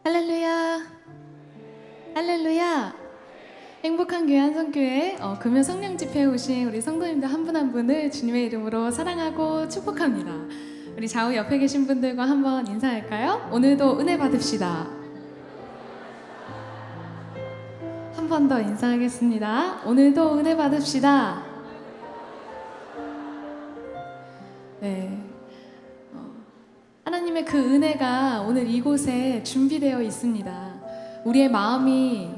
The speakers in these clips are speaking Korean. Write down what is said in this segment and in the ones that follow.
할렐루야, 할렐루야. 행복한 교회 한성교회 금요 성령 집회에 오신 우리 성도님들 한 분 한 분을 주님의 이름으로 사랑하고 축복합니다. 우리 좌우 옆에 계신 분들과 한번 인사할까요? 오늘도 은혜 받읍시다. 한 번 더 인사하겠습니다. 오늘도 은혜 받읍시다. 네. 하나님의 그 은혜가 오늘 이곳에 준비되어 있습니다. 우리의 마음이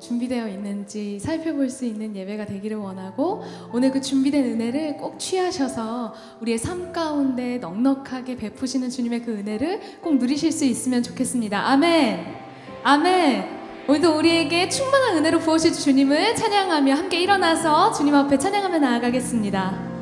준비되어 있는지 살펴볼 수 있는 예배가 되기를 원하고, 오늘 그 준비된 은혜를 꼭 취하셔서 우리의 삶 가운데 넉넉하게 베푸시는 주님의 그 은혜를 꼭 누리실 수 있으면 좋겠습니다. 아멘. 아멘. 오늘도 우리에게 충만한 은혜로 부어주실 주님을 찬양하며 함께 일어나서 주님 앞에 찬양하며 나아가겠습니다.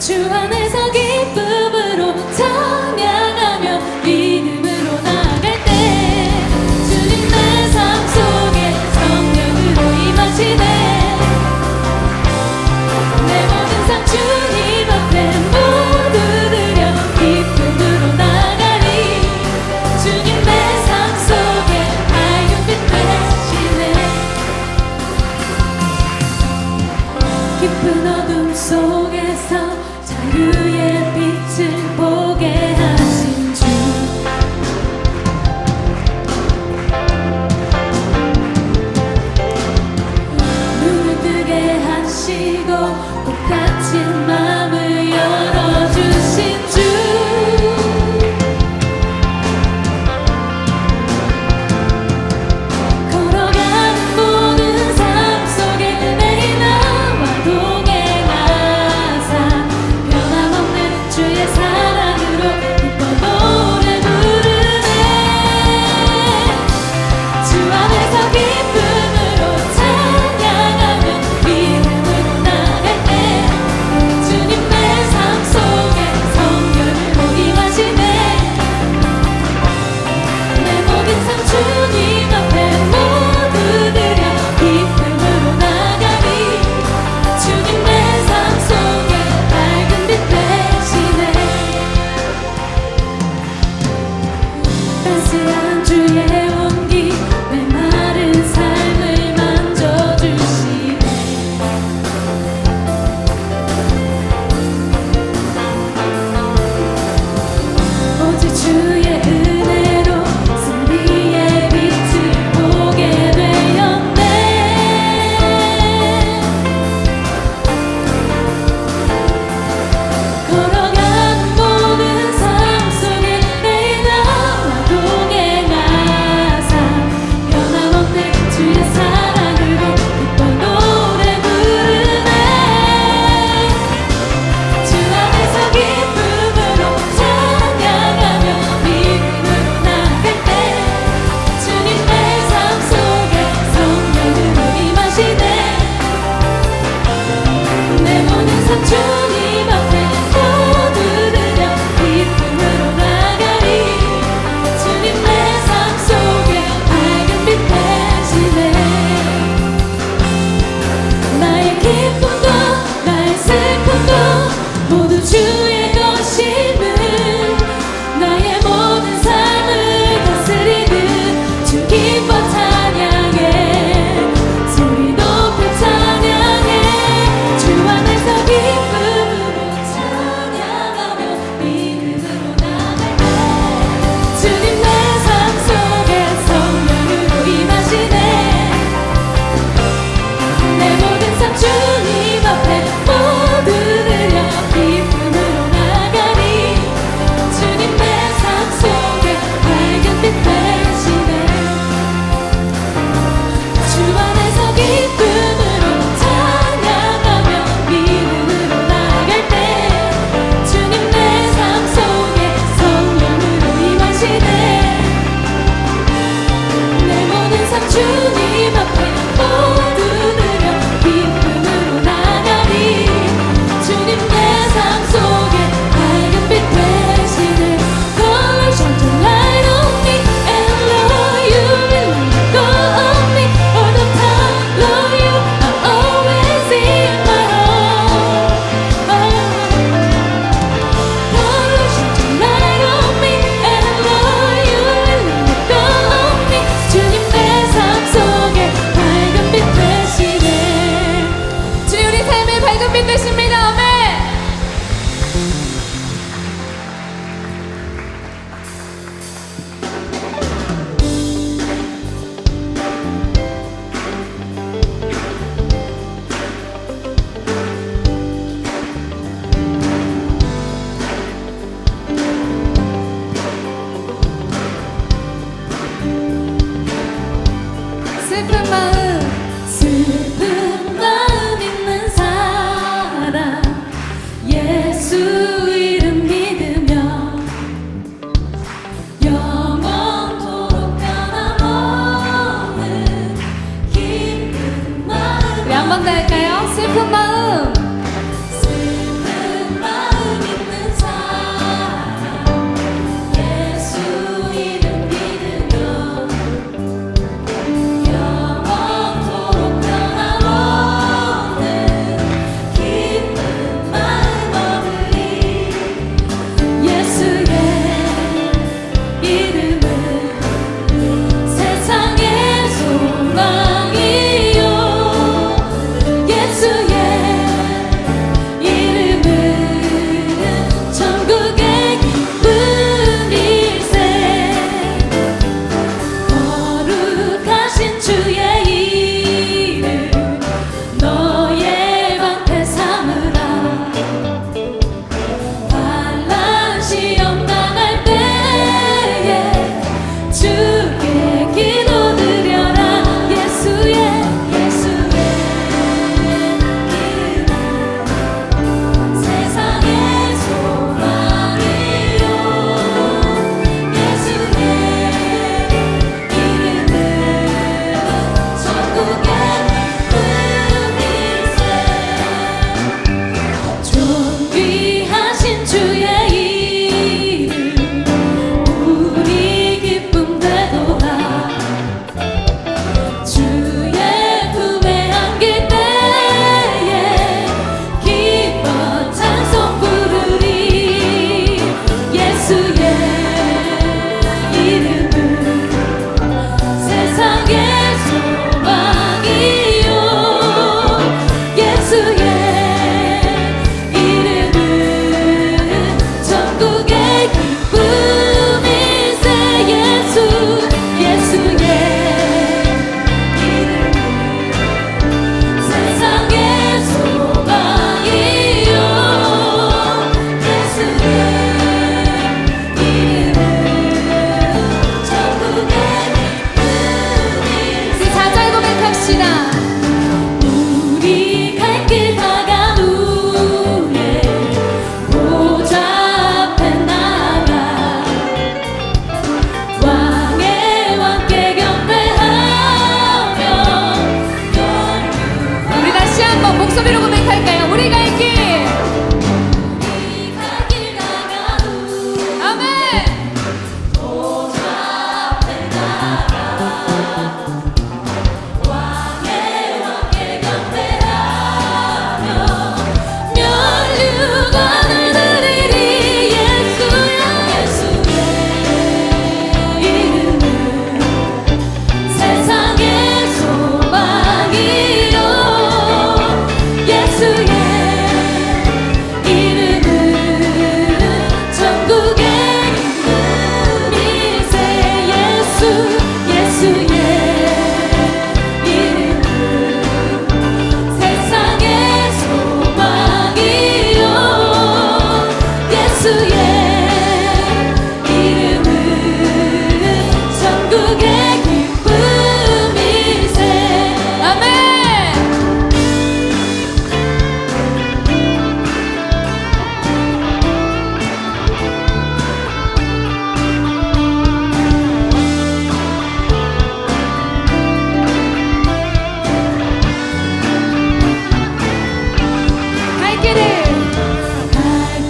주 안에서 기쁨으로 찬양하며 믿음으로 나아갈 때 주님 내 삶 속에 성령으로 임하시네. 내 모든 삶 주님 앞에 모두 드려 기쁨으로 나아가리. 주님 내 삶 속에 밝은빛 되시네. 깊은 어둠 속에서 자유의 빛을 보게 하신 주, 눈을 뜨게 하시고 꽃같은 마음을 열어주신 주, 걸어가는 모든 삶 속에 매일 나와 동행하사 변함없는 주의 사랑으로 기뻐 노래 부르네. 주 안에서 기쁨으로 찬양하며 믿음으로 나갈 때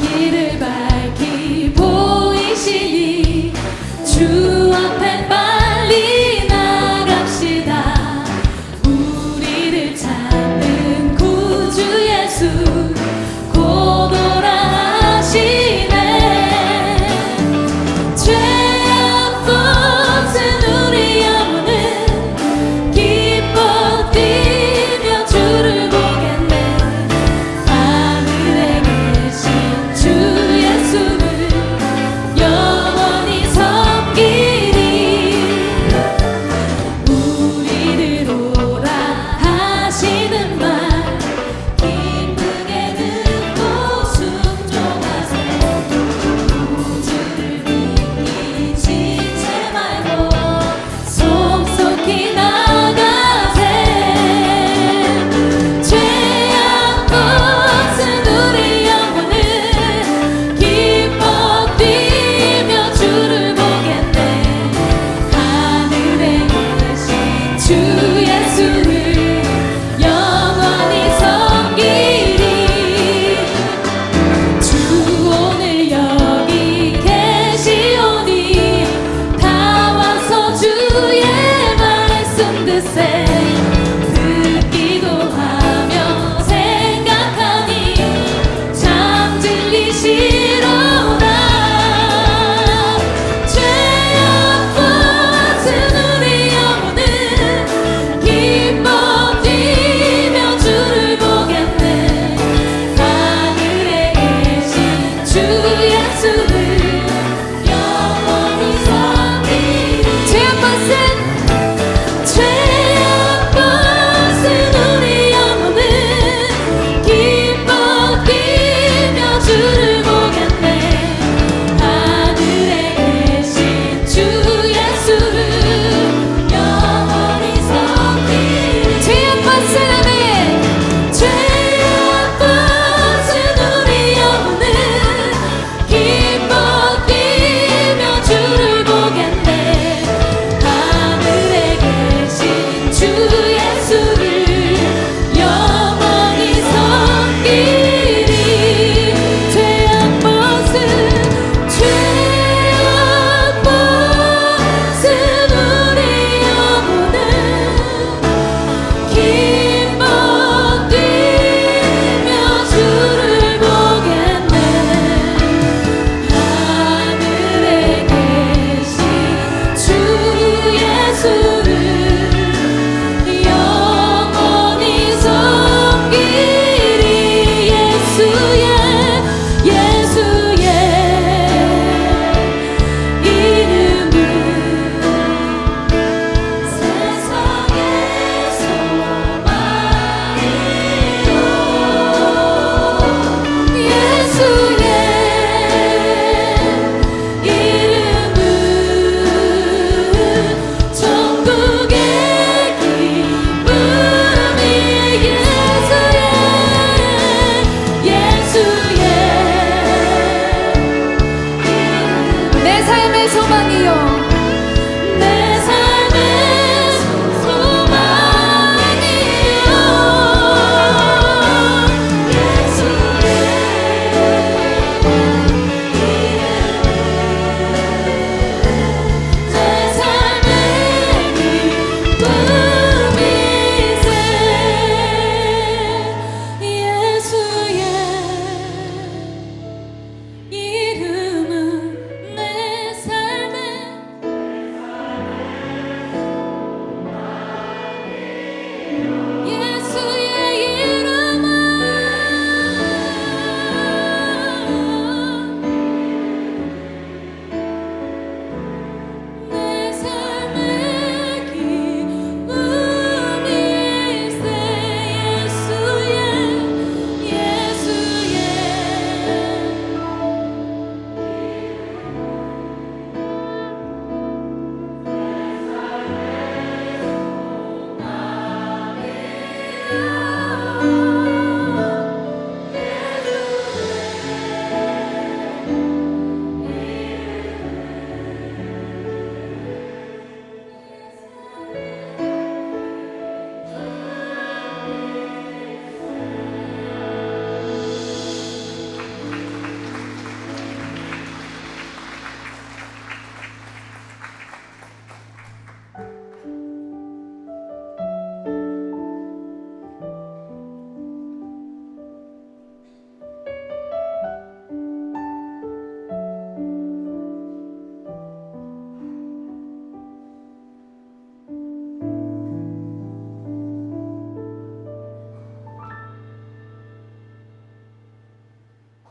길을 밝히 보이시니 주 앞에 빨리 나갑시다. 우리를 찾는 구주 예수 곧 오라 하시네. 죄악 벗은 우리 영혼은 기뻐 뛰며 주를 보겠네. 하늘에 계신 주 예수를 영원히 섬기리. 우리를 오라 하시는 말 기쁘게 듣고 순종하세. 구주를 믿기 지체 말고 속속히 나가세. 죄악 벗은 우리 영혼은 기뻐 뛰며 주를 보겠네. 하늘에 계신 주 예수를 영원히 섬기리. 주 오늘 여기 계시오니 다 와서 주의 말씀 듣세. 듣기도 하며 생각하니 참 진리시로다. 죄악 벗은 우리 영혼은 기뻐 뛰며 주를 보겠네. 하늘에 계신 주 예수를 영원히 섬기리. 죄악 벗은 우리 영혼은 기뻐 뛰며 주를 보겠네. 하늘에 계신 주 예수를 영원히 섬기리. 죄악 벗은 우리 영혼은 기뻐 뛰며 주를 보겠네. 하늘에 계신 주 예수를 영원히 섬기리. 죄악 벗은 우리 영혼은 기뻐 뛰며 주를 보겠네. 하늘에 계신 주 예수를 영원히 섬기리. 예수의 이름은 세상의 소망이요. 예수의 이름은 천국의 기쁨이에요. 예수의 내 삶의 소망이요. 내 삶의 소망이요. 예수의 내 삶의 기쁨이세. 예수의 이름은 내 삶의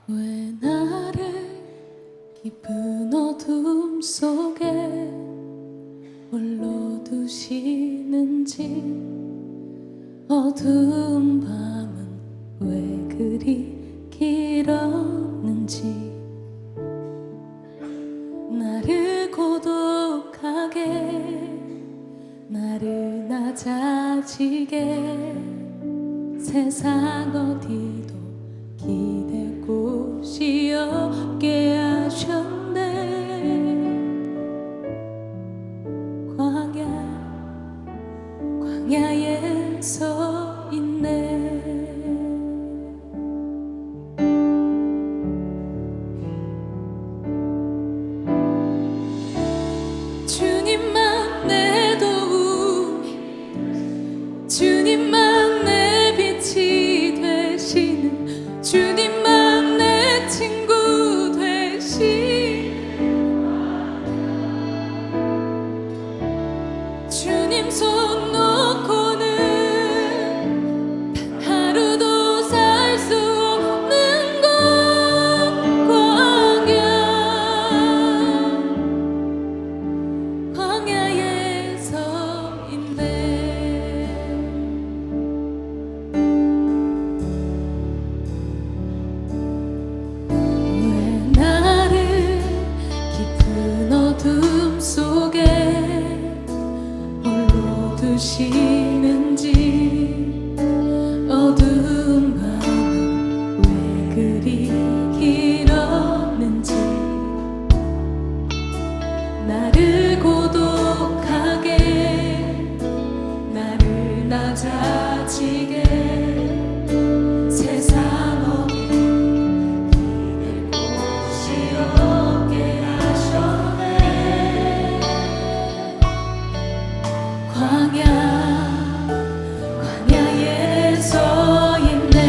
왜 나를 깊은 어둠 속에 홀로 두시는지, 어두운 밤은 왜 그리 길었는지, 나를 고독하게, 나를 낮아지게, 세상 어디도 기댈 곳이 없게 하셨네. 광야에 서 있네. 주님만 내 도움이, 주님만 내 빛이 되시는, 주님만 내 친구 되시, 주님 손 놓고는 단 하루도 살 수 없는 곳, 광야에 서 있네. 왜 나를 깊은 어둠 속에 홀로 두시는지, 어두운 밤은 왜 그리 길었는지, 나를 고독하게, 나를 낮아지게, 세상 어디 기댈 곳이 없게 하셨네. 광야에 서 있네.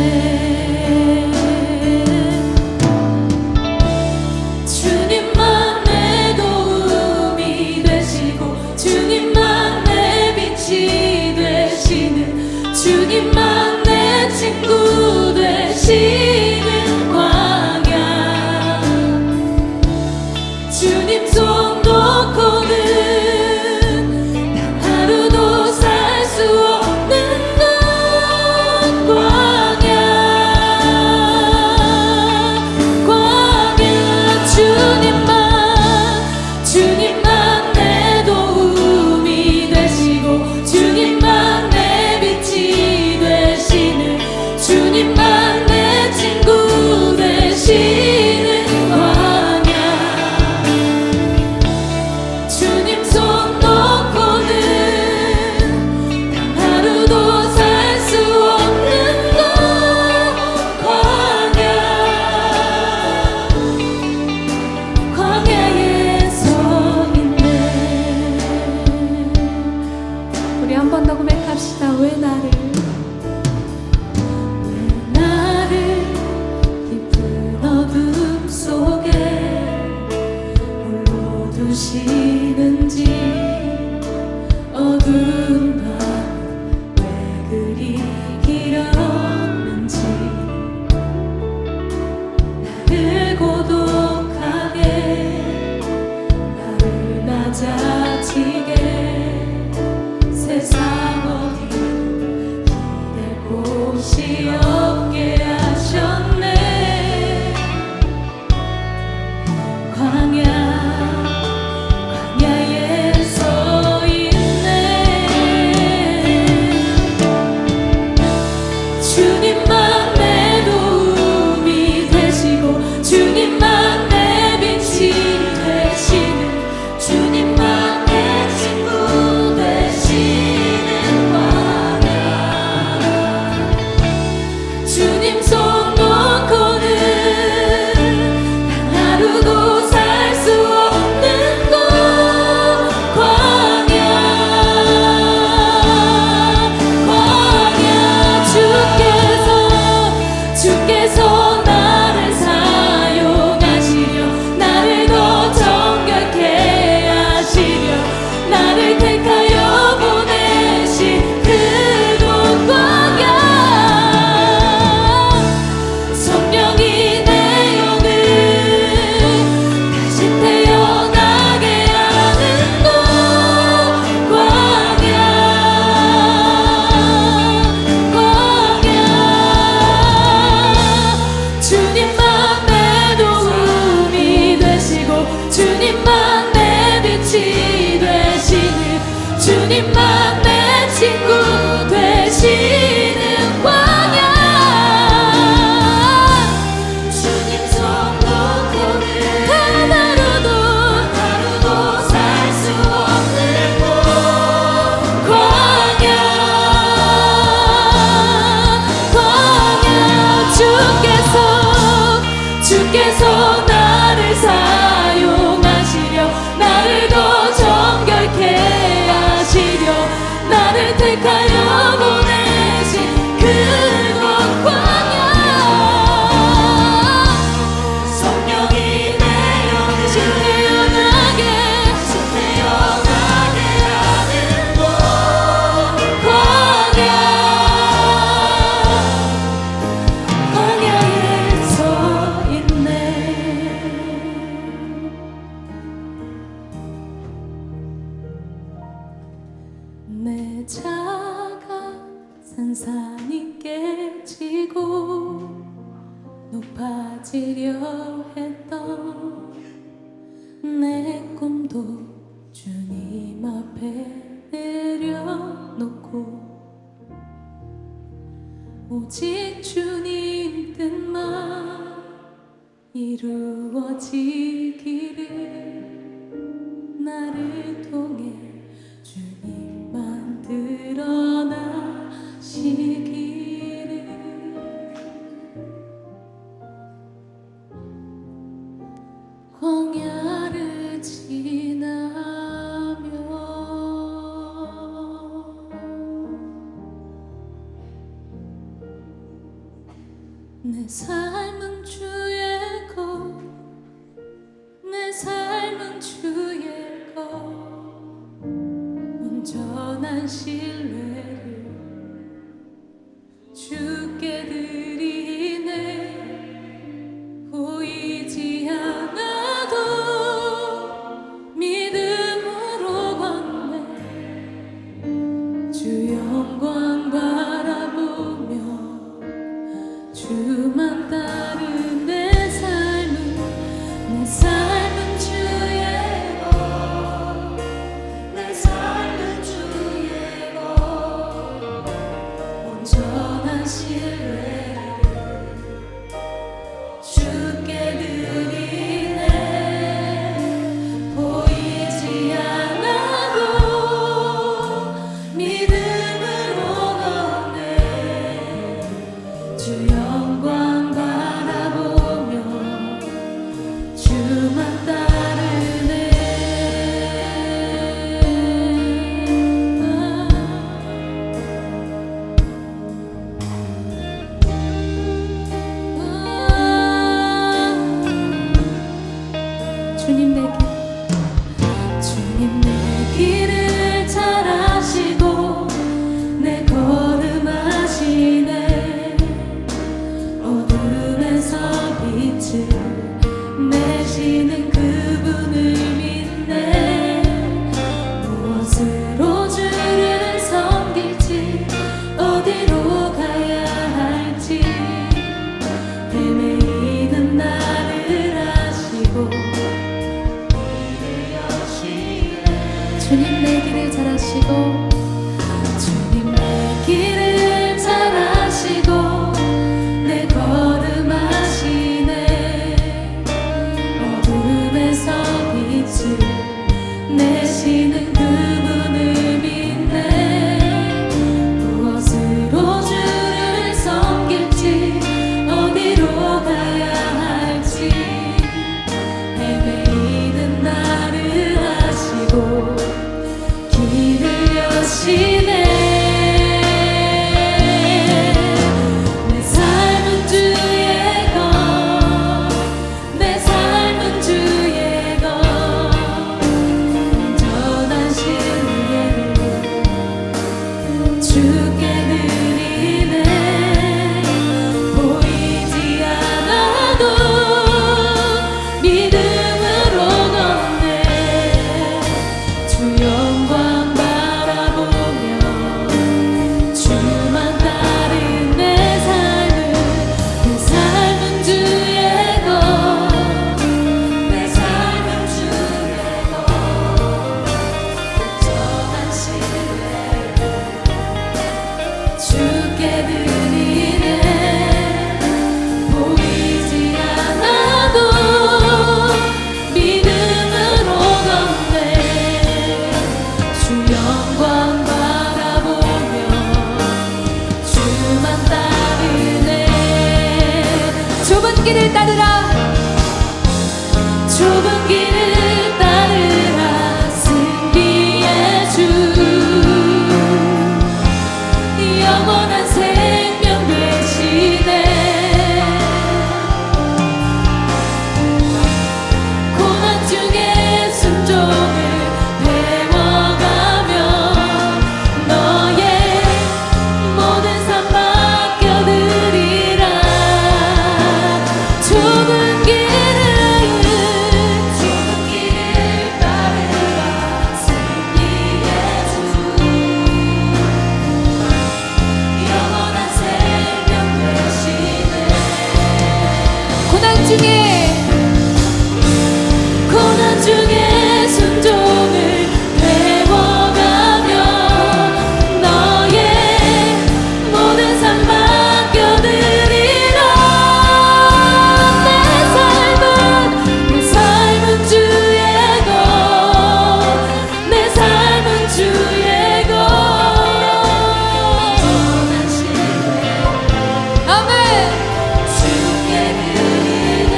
높아지려 했던 내 꿈도 주님 앞에 내려놓고 오직 주님 뜻만 이루어지기를 나를 통해 주님만 드러나시기를 광야를 지나며 내 삶은 주의 것, 내 삶은 주의 것, 온전한 신뢰를 주께 드리네. 보이지 않아도 믿음으로 걷네. 주 영광 바라보며 주만 따른 내 삶은 주의 것, 내 삶은 주의 것, 온전한 신뢰를 주께 드리네. 보이지 않아도 믿음으로 걷네. 주 영광 바라보며 주만 따르네. 주님 내 길을 잘 아시고 내 걸음 아시네. 어둠에서 빛을 내시는 그분을 믿네. 무엇으로 주를 섬길지 어디로 가야 할지 헤매이는 나를 아시고 주님 내 길을 잘 아시고 주님 내 길을 잘 아시고 내 걸음 아시네. 어둠에서 빛을 내시는 그분을 믿네. 무엇으로 주를 섬길지 어디로 가야 할지 헤매이는 나를 아시고 길을 여시네. 내 삶은 주의 것, 내 삶은 주의 것, 온전한 신뢰를 주께 드리네. 보이지 않아도 믿음으로 걷네. 주 영광 바라보며 주만 따른 내 삶은 주의 것, 내 삶은 주의 것, 온전한 신뢰를 주께 드리네. 보이지 않아도 믿음으로 걷네. 주 영광 바라보며 주만 따르네. 좁은 길을 따르라. 좁은 길을 따르라. 승리의 주 영원한 생명 되시네. 고난 중에 순종을 배워가며 너의 모든 삶 맡겨드리라. 좁은 중에 순종을 배워가며 너의 모든 삶 맡겨드리라. 내 삶은 주의 것, 내 삶은 주의 것. 아멘. 주께 드리네.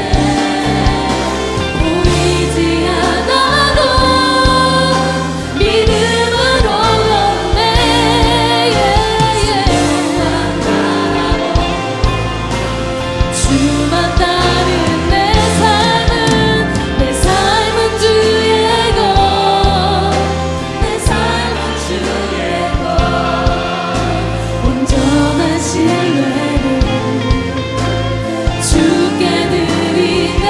보이지 않아도 믿음으로 걷네. 주만 따른 내 삶은 주의 것, 내 삶은 주의 것. 온전한 신뢰를 주께 드리네.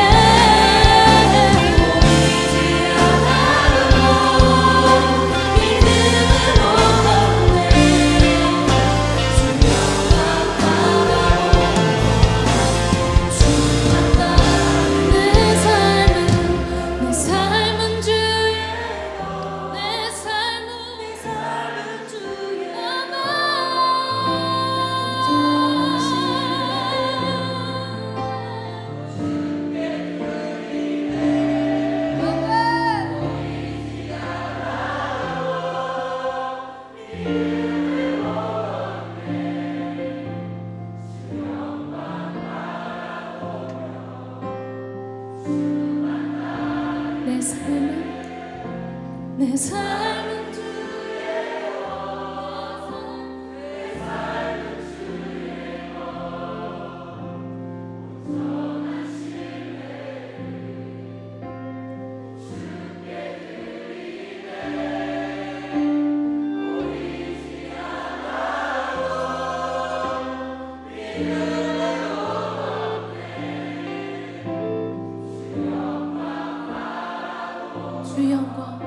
보이지 않아도 믿음으로 걷네. 주만 바라보고 주만 따른 내 삶은 주의 것, 내 삶은 주의 내 삶은 주의 것. 주 영광,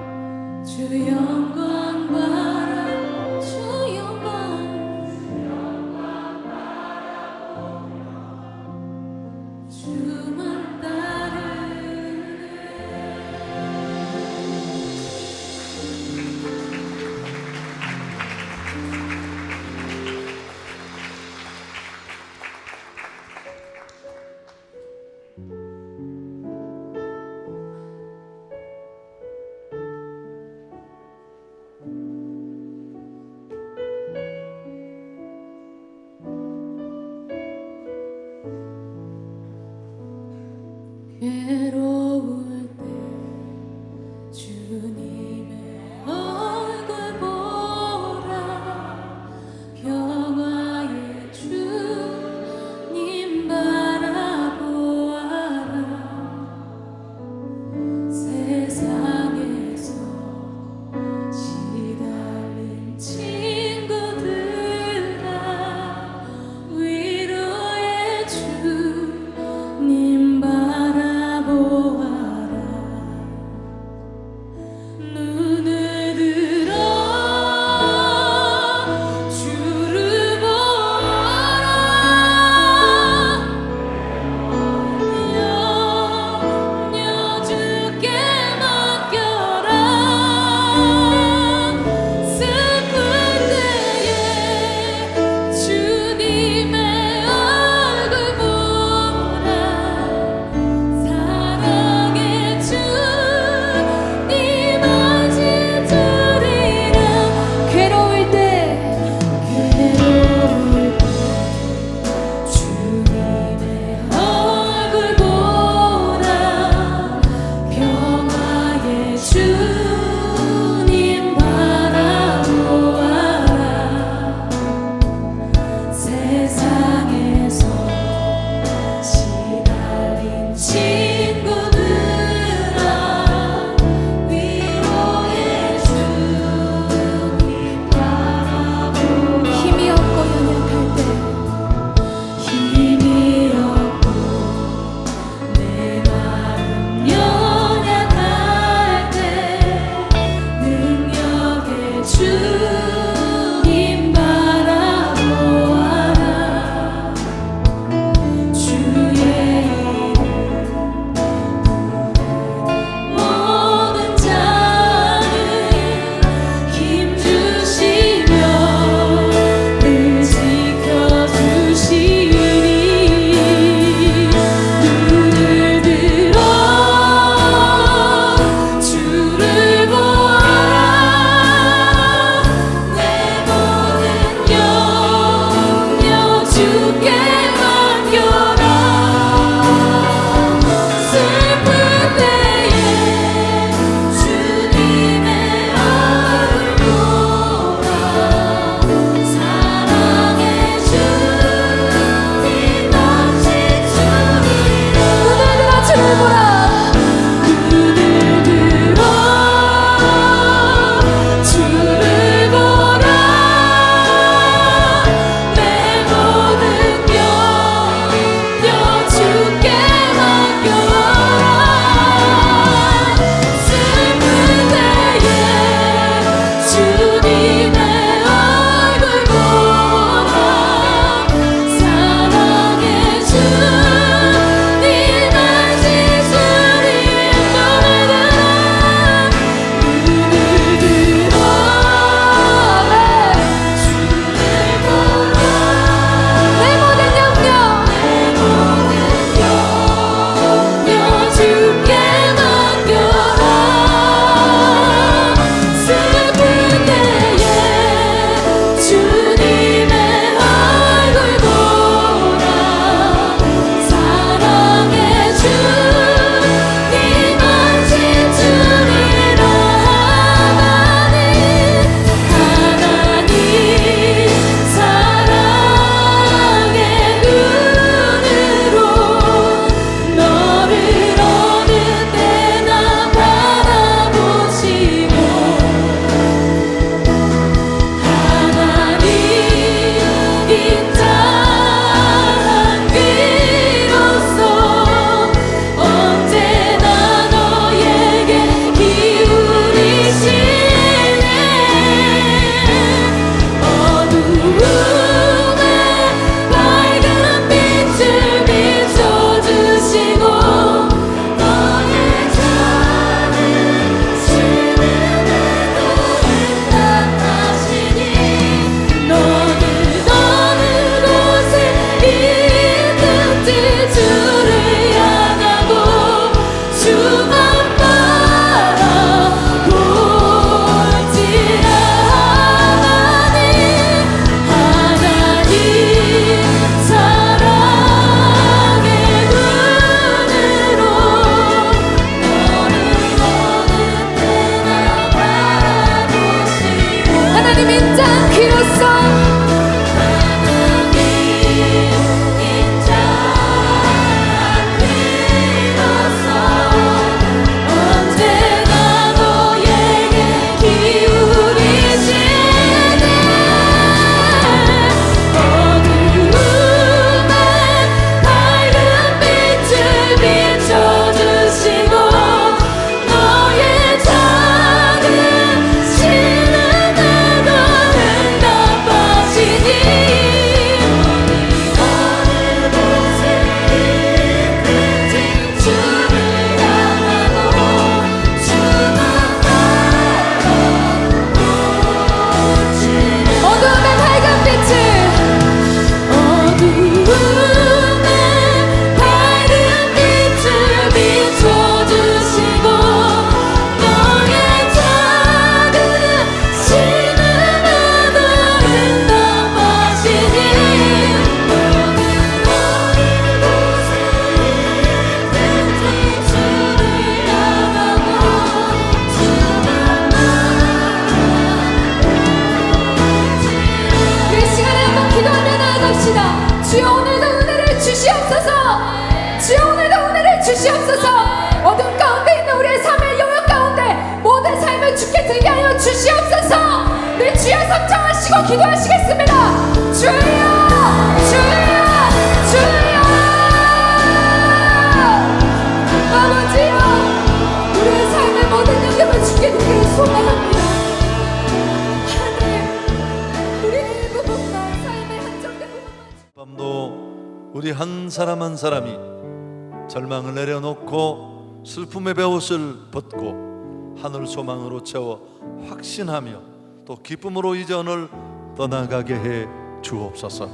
주 영광 바라보, 주 영광 주만 따르네. 괴로울 때 주님의 얼굴 보라. 평화의 주님 바라보아라. 세상에서 시달린 친구들아, 위로의 주님 바라보아라. 성장하시고 기도하시겠습니다. 주여 주여 주여 아버지여, 우리의 삶의 모든 영역을 주께 드리기를 소망합니다. 하나님, 우리의 부분과 삶의 한정된 부분만 밤도 우리 한 사람 한 사람이 절망을 내려놓고 슬픔의 베옷을 벗고 하늘 소망으로 채워 확신하며 또 기쁨으로 이전을 떠나가게 해 주옵소서.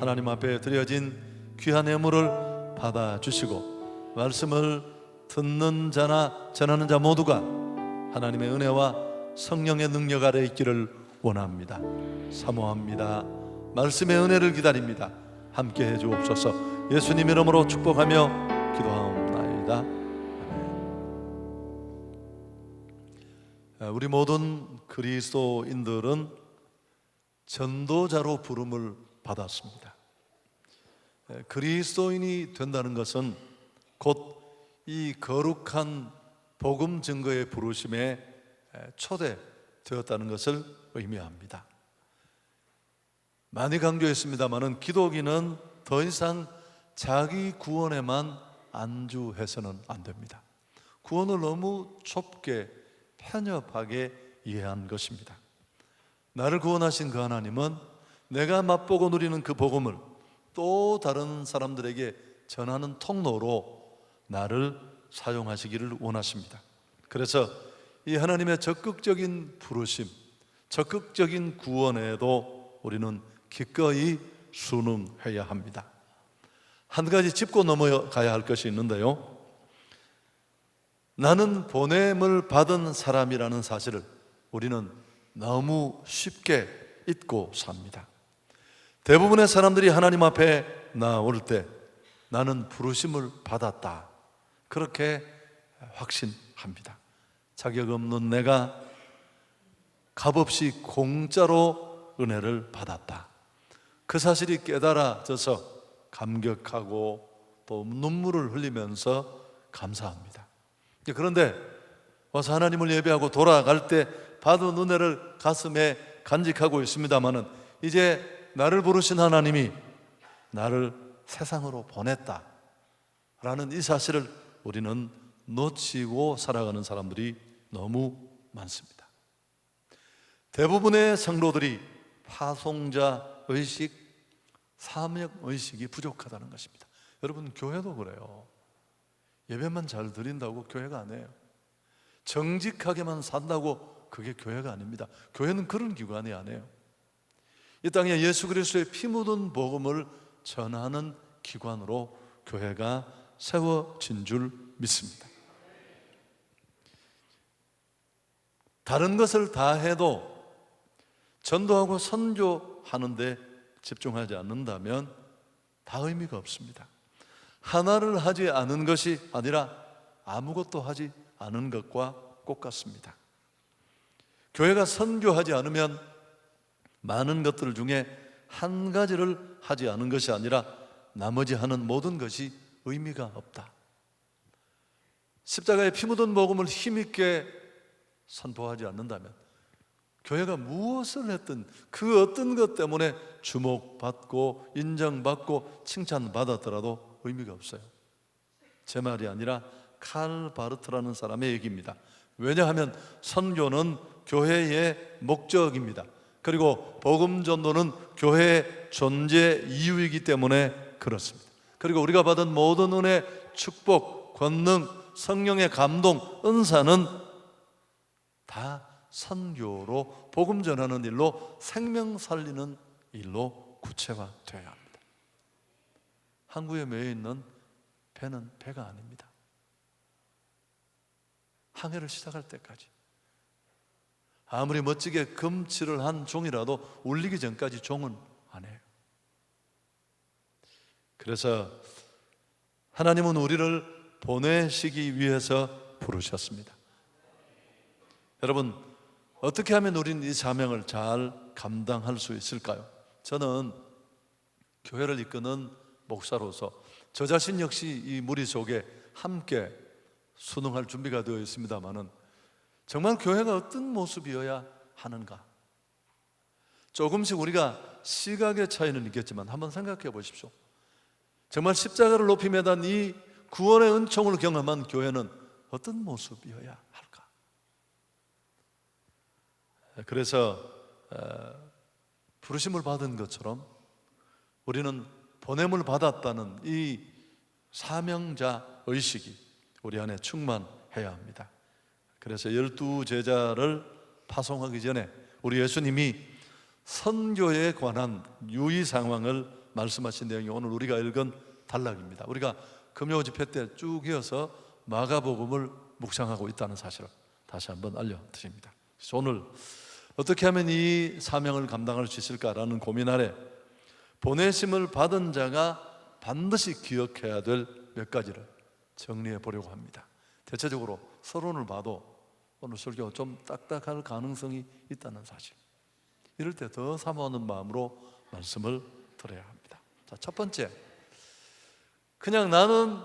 하나님 앞에 드려진 귀한 예물을 받아주시고 말씀을 듣는 자나 전하는 자 모두가 하나님의 은혜와 성령의 능력 아래 있기를 원합니다. 사모합니다. 말씀의 은혜를 기다립니다. 함께 해 주옵소서. 예수님 이름으로 축복하며 기도하옵나이다. 아멘. 우리 모든 그리스도인들은 전도자로 부름을 받았습니다. 그리스도인이 된다는 것은 곧 이 거룩한 복음 증거의 부르심에 초대되었다는 것을 의미합니다. 많이 강조했습니다마는 기독인은 더 이상 자기 구원에만 안주해서는 안 됩니다. 구원을 너무 좁게 편협하게 이해한 것입니다. 나를 구원하신 그 하나님은 내가 맛보고 누리는 그 복음을 또 다른 사람들에게 전하는 통로로 나를 사용하시기를 원하십니다. 그래서 이 하나님의 적극적인 부르심, 적극적인 구원에도 우리는 기꺼이 순응해야 합니다. 한 가지 짚고 넘어가야 할 것이 있는데요, 나는 보냄을 받은 사람이라는 사실을 우리는 너무 쉽게 잊고 삽니다. 대부분의 사람들이 하나님 앞에 나올 때 나는 부르심을 받았다, 그렇게 확신합니다. 자격 없는 내가 값없이 공짜로 은혜를 받았다, 그 사실이 깨달아져서 감격하고 또 눈물을 흘리면서 감사합니다. 그런데 와서 하나님을 예배하고 돌아갈 때 받은 은혜를 가슴에 간직하고 있습니다마는 이제 나를 부르신 하나님이 나를 세상으로 보냈다라는 이 사실을 우리는 놓치고 살아가는 사람들이 너무 많습니다. 대부분의 성도들이 파송자 의식, 사명 의식이 부족하다는 것입니다. 여러분, 교회도 그래요. 예배만 잘 드린다고 교회가 아니에요. 정직하게만 산다고 그게 교회가 아닙니다. 교회는 그런 기관이 아니에요. 이 땅에 예수 그리스도의 피 묻은 복음을 전하는 기관으로 교회가 세워진 줄 믿습니다. 다른 것을 다 해도 전도하고 선교하는 데 집중하지 않는다면 다 의미가 없습니다. 하나를 하지 않은 것이 아니라 아무것도 하지 않은 것과 똑같습니다. 교회가 선교하지 않으면 많은 것들 중에 한 가지를 하지 않은 것이 아니라 나머지 하는 모든 것이 의미가 없다. 십자가의 피 묻은 복음을 힘있게 선포하지 않는다면 교회가 무엇을 했든 그 어떤 것 때문에 주목받고 인정받고 칭찬받았더라도 의미가 없어요. 제 말이 아니라 칼 바르트라는 사람의 얘기입니다. 왜냐하면 선교는 교회의 목적입니다. 그리고 복음 전도는 교회의 존재 이유이기 때문에 그렇습니다. 그리고 우리가 받은 모든 은혜, 축복, 권능, 성령의 감동, 은사는 다 선교로 복음 전하는 일로 생명 살리는 일로 구체화되어야 합니다. 항구에 매여 있는 배는 배가 아닙니다. 항해를 시작할 때까지 아무리 멋지게 금칠을 한 종이라도 울리기 전까지 종은 안 해요. 그래서 하나님은 우리를 보내시기 위해서 부르셨습니다. 여러분, 어떻게 하면 우리는 이 사명을 잘 감당할 수 있을까요? 저는 교회를 이끄는 목사로서 저 자신 역시 이 무리 속에 함께 순응할 준비가 되어 있습니다마는 정말 교회가 어떤 모습이어야 하는가? 조금씩 우리가 시각의 차이는 있겠지만 한번 생각해 보십시오. 정말 십자가를 높이 매단 이 구원의 은총을 경험한 교회는 어떤 모습이어야 할까? 그래서 부르심을 받은 것처럼 우리는 보냄을 받았다는 이 사명자 의식이 우리 안에 충만해야 합니다. 그래서 12제자를 파송하기 전에 우리 예수님이 선교에 관한 유의 상황을 말씀하신 내용이 오늘 우리가 읽은 단락입니다. 우리가 금요 집회 때 쭉 이어서 마가복음을 묵상하고 있다는 사실을 다시 한번 알려드립니다. 그래서 오늘 어떻게 하면 이 사명을 감당할 수 있을까라는 고민 아래 보내심을 받은 자가 반드시 기억해야 될 몇 가지를 정리해 보려고 합니다. 대체적으로 서론을 봐도 오늘 설교가 좀 딱딱할 가능성이 있다는 사실, 이럴 때 더 사모하는 마음으로 말씀을 드려야 합니다. 자, 첫 번째, 그냥 나는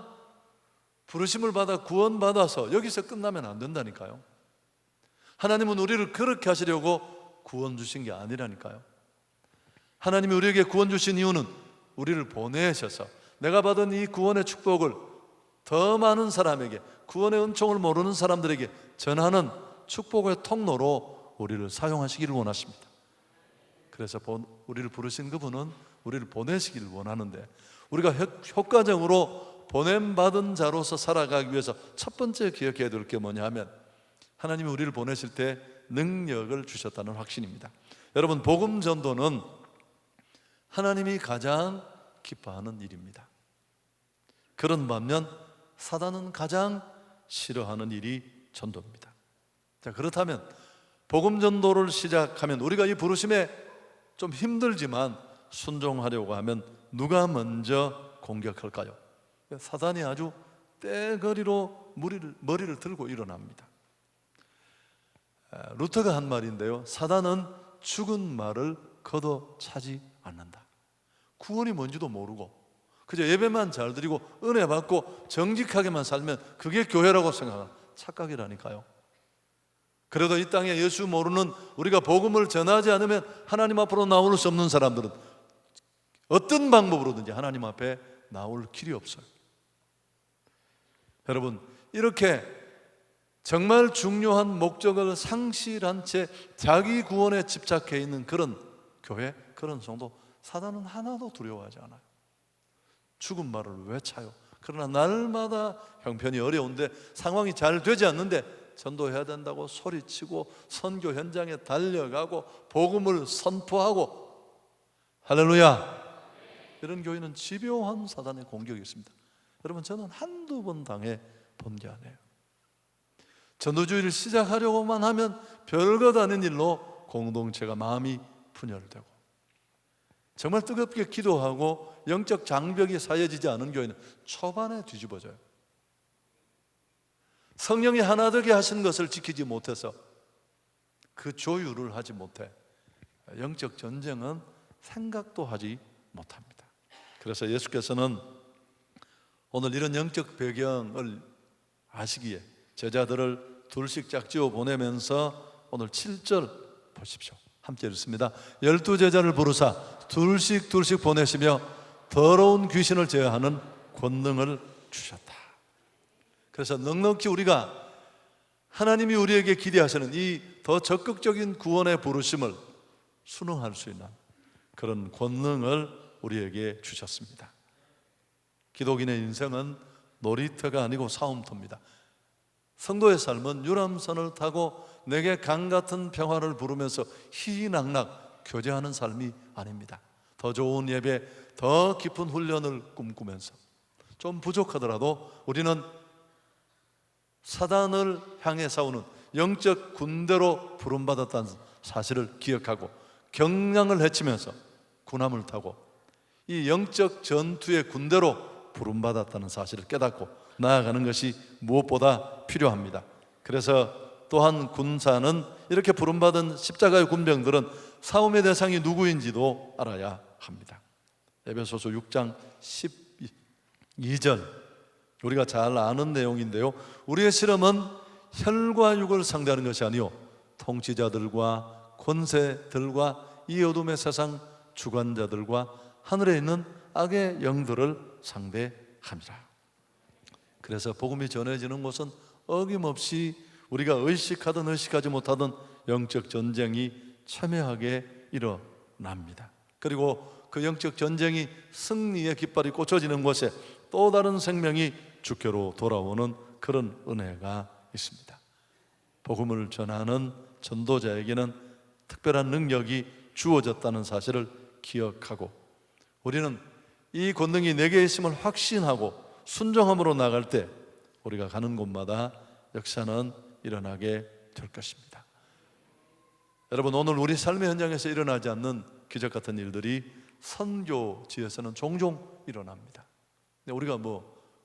부르심을 받아 구원받아서 여기서 끝나면 안 된다니까요. 하나님은 우리를 그렇게 하시려고 구원 주신 게 아니라니까요. 하나님이 우리에게 구원 주신 이유는 우리를 보내셔서 내가 받은 이 구원의 축복을 더 많은 사람에게, 구원의 은총을 모르는 사람들에게 전하는 축복의 통로로 우리를 사용하시기를 원하십니다. 그래서 우리를 부르신 그분은 우리를 보내시기를 원하는데, 우리가 효과적으로 보냄받은 자로서 살아가기 위해서 첫 번째 기억해야 될 게 뭐냐 하면, 하나님이 우리를 보내실 때 능력을 주셨다는 확신입니다. 여러분, 복음 전도는 하나님이 가장 기뻐하는 일입니다. 그런 반면 사단은 가장 싫어하는 일이 전도입니다. 자, 그렇다면 복음 전도를 시작하면 우리가 이 부르심에 좀 힘들지만 순종하려고 하면 누가 먼저 공격할까요? 사단이 아주 떼거리로 머리를 들고 일어납니다. 루터가 한 말인데요, 사단은 죽은 말을 걷어차지 않는다. 구원이 뭔지도 모르고 그저 예배만 잘 드리고 은혜 받고 정직하게만 살면 그게 교회라고 생각하는 착각이라니까요. 그래도 이 땅에 예수 모르는, 우리가 복음을 전하지 않으면 하나님 앞으로 나올 수 없는 사람들은 어떤 방법으로든지 하나님 앞에 나올 길이 없어요. 여러분, 이렇게 정말 중요한 목적을 상실한 채 자기 구원에 집착해 있는 그런 교회, 그런 성도, 사단은 하나도 두려워하지 않아요. 죽은 말을 왜 차요? 그러나 날마다 형편이 어려운데, 상황이 잘 되지 않는데 전도해야 된다고 소리치고 선교 현장에 달려가고 복음을 선포하고, 할렐루야! 이런 교회는 집요한 사단의 공격이 있습니다. 여러분, 저는 한두 번 당해 본 게 아니에요. 전도주의를 시작하려고만 하면 별것 아닌 일로 공동체가 마음이 분열되고, 정말 뜨겁게 기도하고 영적 장벽이 사여지지 않은 교회는 초반에 뒤집어져요. 성령이 하나 되게 하신 것을 지키지 못해서, 그 조율을 하지 못해 영적 전쟁은 생각도 하지 못합니다. 그래서 예수께서는 오늘 이런 영적 배경을 아시기에 제자들을 둘씩 짝지어 보내면서 오늘 7절 보십시오. 함께 읽습니다. 12제자를 부르사 둘씩 보내시며 더러운 귀신을 제어하는 권능을 주셨다. 그래서 넉넉히 우리가 하나님이 우리에게 기대하시는 이 더 적극적인 구원의 부르심을 순응할 수 있는 그런 권능을 우리에게 주셨습니다. 기독인의 인생은 놀이터가 아니고 싸움터입니다. 성도의 삶은 유람선을 타고 내게 강 같은 평화를 부르면서 희희낙낙 교제하는 삶이 아닙니다. 더 좋은 예배, 더 깊은 훈련을 꿈꾸면서 좀 부족하더라도 우리는 사단을 향해 싸우는 영적 군대로 부름받았다는 사실을 기억하고 경량을 헤치면서 군함을 타고 이 영적 전투의 군대로 부름받았다는 사실을 깨닫고 나아가는 것이 무엇보다 필요합니다. 그래서 또한 군사는, 이렇게 부름받은 십자가의 군병들은 싸움의 대상이 누구인지도 알아야 합니다. 에베소서 6장 12절, 우리가 잘 아는 내용인데요, 우리의 실험은 혈과 육을 상대하는 것이 아니요 통치자들과 권세들과 이 어둠의 세상 주관자들과 하늘에 있는 악의 영들을 상대합니다. 그래서 복음이 전해지는 곳은 어김없이 우리가 의식하든 의식하지 못하든 영적 전쟁이 첨예하게 일어납니다. 그리고 그 영적 전쟁이 승리의 깃발이 꽂혀지는 곳에 또 다른 생명이 주께로 돌아오는 그런 은혜가 있습니다. 복음을 전하는 전도자에게는 특별한 능력이 주어졌다는 사실을 기억하고 우리는 이 권능이 내게 있음을 확신하고 순종함으로 나갈 때 우리가 가는 곳마다 역사는 일어나게 될 것입니다. 여러분, 오늘 우리 삶의 현장에서 일어나지 않는 기적 같은 일들이 선교지에서는 종종 일어납니다. 근데 우리가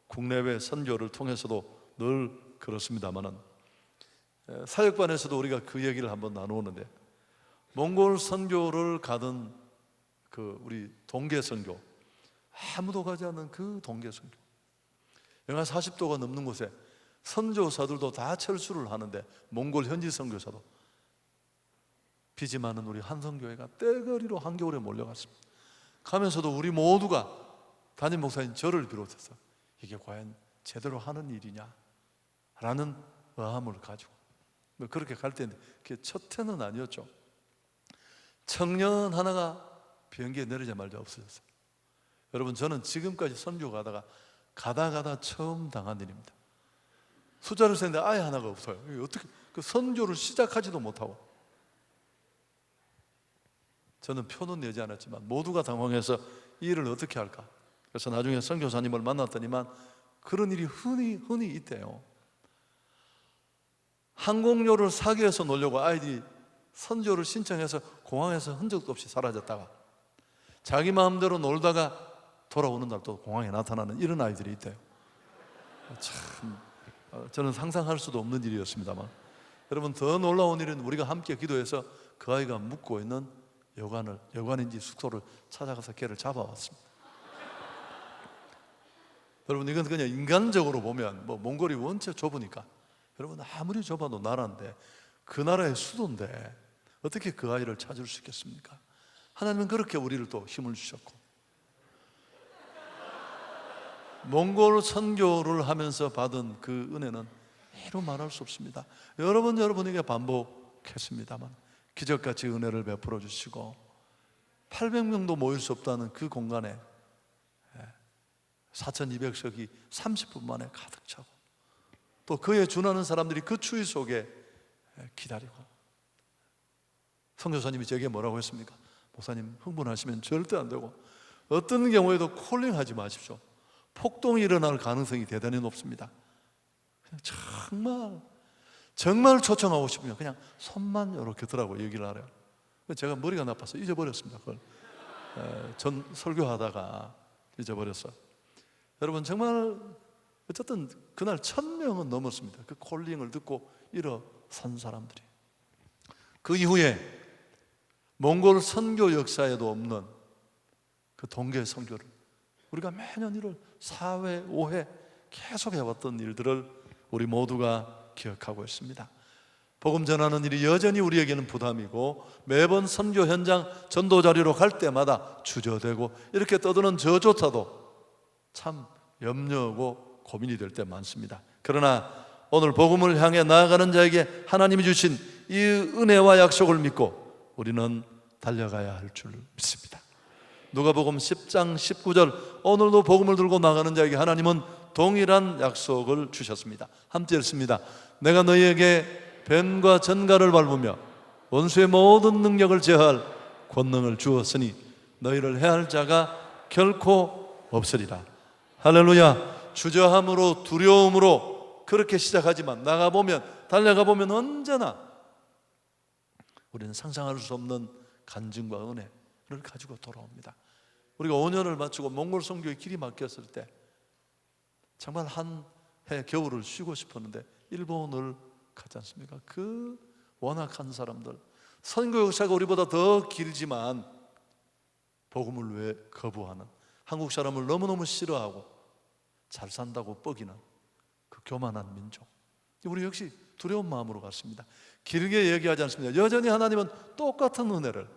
국내외 선교를 통해서도 늘 그렇습니다만은 사역반에서도 우리가 그 얘기를 한번 나누었는데 몽골 선교를 가던 그 우리 동계 선교, 아무도 가지 않는 그 동계 선교, 영하 40도가 넘는 곳에 선교사들도 다 철수를 하는데 몽골 현지 선교사도 빚이 많은 우리 한성교회가 떼거리로 한겨울에 몰려갔습니다. 가면서도 우리 모두가 담임 목사님 저를 비롯해서 이게 과연 제대로 하는 일이냐 라는 의함을 가지고 그렇게 갈 때인데 그게 첫 해는 아니었죠. 청년 하나가 비행기에 내리자마자 없어졌어요. 여러분, 저는 지금까지 선교 가다가 처음 당한 일입니다. 숫자를 세는데 아예 하나가 없어요. 어떻게 그 선교를 시작하지도 못하고. 저는 표는 내지 않았지만 모두가 당황해서 이 일을 어떻게 할까. 그래서 나중에 선교사님을 만났더니만 그런 일이 흔히 있대요. 항공료를 사기 위해서 놀려고 아이들이 선교를 신청해서 공항에서 흔적도 없이 사라졌다가 자기 마음대로 놀다가 돌아오는 날 또 공항에 나타나는 이런 아이들이 있대요. 참 저는 상상할 수도 없는 일이었습니다만, 여러분, 더 놀라운 일은 우리가 함께 기도해서 그 아이가 묵고 있는 여관인지 숙소를 찾아가서 걔를 잡아왔습니다. 여러분, 이건 그냥 인간적으로 보면 몽골이 원체 좁으니까, 여러분, 아무리 좁아도 나라인데 그 나라의 수도인데 어떻게 그 아이를 찾을 수 있겠습니까? 하나님은 그렇게 우리를 또 힘을 주셨고, 몽골 선교를 하면서 받은 그 은혜는 이루 말할 수 없습니다. 여러분에게 반복했습니다만 기적같이 은혜를 베풀어 주시고 800명도 모일 수 없다는 그 공간에 4200석이 30분 만에 가득 차고 또 그에 준하는 사람들이 그 추위 속에 기다리고, 선교사님이 제게 뭐라고 했습니까? 목사님, 흥분하시면 절대 안 되고 어떤 경우에도 콜링하지 마십시오. 폭동이 일어날 가능성이 대단히 높습니다. 정말 초청하고 싶으면 그냥 손만 이렇게 들라고 얘기를 하래요. 제가 머리가 나빠서 잊어버렸습니다. 그걸 전 설교하다가 잊어버렸어요. 여러분, 정말 어쨌든 그날 1000명은 넘었습니다. 그 콜링을 듣고 일어선 사람들이. 그 이후에 몽골 선교 역사에도 없는 그 동계 선교를 우리가 매년 1월 4회, 5회 계속 해왔던 일들을 우리 모두가 기억하고 있습니다. 복음 전하는 일이 여전히 우리에게는 부담이고 매번 선교 현장 전도 자리로 갈 때마다 주저되고 이렇게 떠드는 저조차도 참 염려하고 고민이 될 때 많습니다. 그러나 오늘 복음을 향해 나아가는 자에게 하나님이 주신 이 은혜와 약속을 믿고 우리는 달려가야 할 줄 믿습니다. 누가복음 10장 19절, 오늘도 복음을 들고 나가는 자에게 하나님은 동일한 약속을 주셨습니다. 함께 읽습니다. 내가 너희에게 뱀과 전갈을 밟으며 원수의 모든 능력을 제어할 권능을 주었으니 너희를 해할 자가 결코 없으리라. 할렐루야. 주저함으로 두려움으로 그렇게 시작하지만 나가보면, 달려가보면 언제나 우리는 상상할 수 없는 간증과 은혜를 가지고 돌아옵니다. 우리가 5년을 마치고 몽골 선교의 길이 막혔을 때 정말 한 해 겨울을 쉬고 싶었는데 일본을 가지 않습니까? 그 원악한 사람들, 선교 역사가 우리보다 더 길지만 복음을 왜 거부하는, 한국 사람을 너무너무 싫어하고 잘 산다고 뻐기는 그 교만한 민족, 우리 역시 두려운 마음으로 갔습니다. 길게 얘기하지 않습니다. 여전히 하나님은 똑같은 은혜를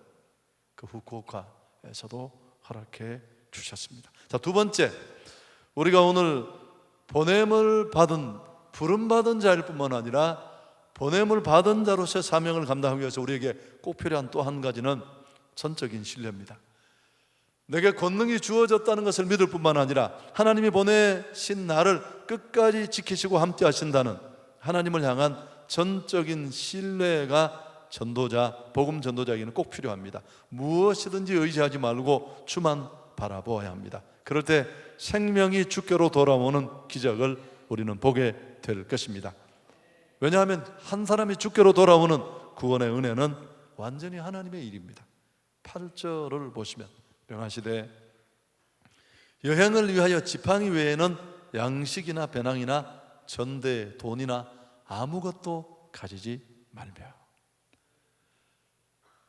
그 후쿠오카에서도 허락해 주셨습니다. 자, 두 번째, 우리가 오늘 보냄을 받은, 부름받은 자일 뿐만 아니라 보냄을 받은 자로서의 사명을 감당하기 위해서 우리에게 꼭 필요한 또 한 가지는 전적인 신뢰입니다. 내게 권능이 주어졌다는 것을 믿을 뿐만 아니라 하나님이 보내신 나를 끝까지 지키시고 함께 하신다는 하나님을 향한 전적인 신뢰가 전도자, 복음 전도자에게는 꼭 필요합니다. 무엇이든지 의지하지 말고 주만 바라보아야 합니다. 그럴 때 생명이 주께로 돌아오는 기적을 우리는 보게 될 것입니다. 왜냐하면 한 사람이 주께로 돌아오는 구원의 은혜는 완전히 하나님의 일입니다. 8절을 보시면 명하시되 여행을 위하여 지팡이 외에는 양식이나 배낭이나 전대 돈이나 아무것도 가지지 말며.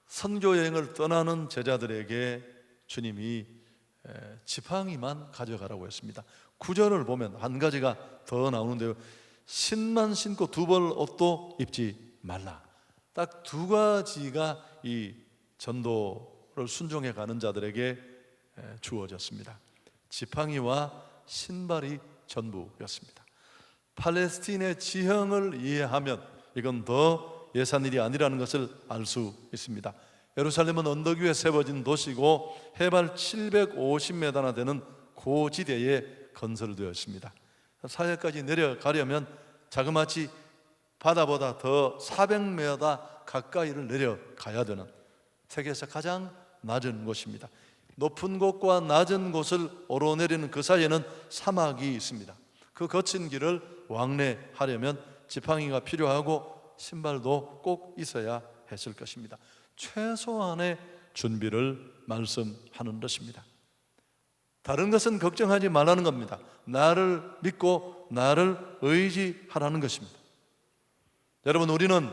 선교 여행을 떠나는 제자들에게 주님이 지팡이만 가져가라고 했습니다. 9절을 보면 한 가지가 더 나오는데요, 신만 신고 두 벌 옷도 입지 말라. 딱 두 가지가 이 전도를 순종해 가는 자들에게 주어졌습니다. 지팡이와 신발이 전부였습니다. 팔레스틴의 지형을 이해하면 이건 더 예산 일이 아니라는 것을 알 수 있습니다. 예루살렘은 언덕 위에 세워진 도시고 해발 750m나 되는 고지대에 건설되었습니다. 사해까지 내려가려면 자그마치 바다보다 더 400m 가까이를 내려가야 되는 세계에서 가장 낮은 곳입니다. 높은 곳과 낮은 곳을 오르내리는 그 사이에는 사막이 있습니다. 그 거친 길을 왕래하려면 지팡이가 필요하고 신발도 꼭 있어야 했을 것입니다. 최소한의 준비를 말씀하는 것입니다. 다른 것은 걱정하지 말라는 겁니다. 나를 믿고 나를 의지하라는 것입니다. 여러분, 우리는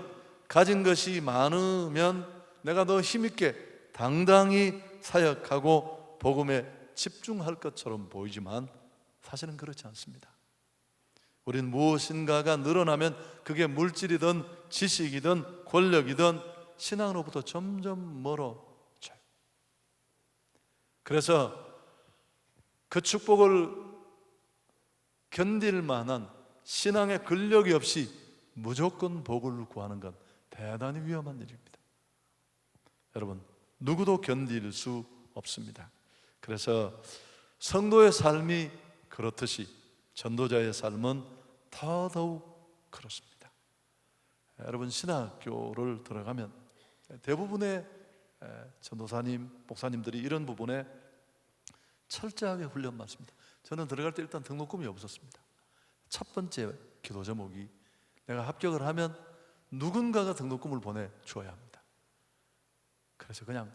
가진 것이 많으면 내가 더 힘있게 당당히 사역하고 복음에 집중할 것처럼 보이지만 사실은 그렇지 않습니다. 우리는 무엇인가가 늘어나면 그게 물질이든 지식이든 권력이든 신앙으로부터 점점 멀어져요. 그래서 그 축복을 견딜 만한 신앙의 근력이 없이 무조건 복을 구하는 건 대단히 위험한 일입니다. 여러분, 누구도 견딜 수 없습니다. 그래서 성도의 삶이 그렇듯이 전도자의 삶은 더더욱 그렇습니다. 여러분, 신학교를 들어가면 대부분의 전도사님, 목사님들이 이런 부분에 철저하게 훈련받습니다. 저는 들어갈 때 일단 등록금이 없었습니다. 첫 번째 기도 제목이 내가 합격을 하면 누군가가 등록금을 보내줘야 합니다. 그래서 그냥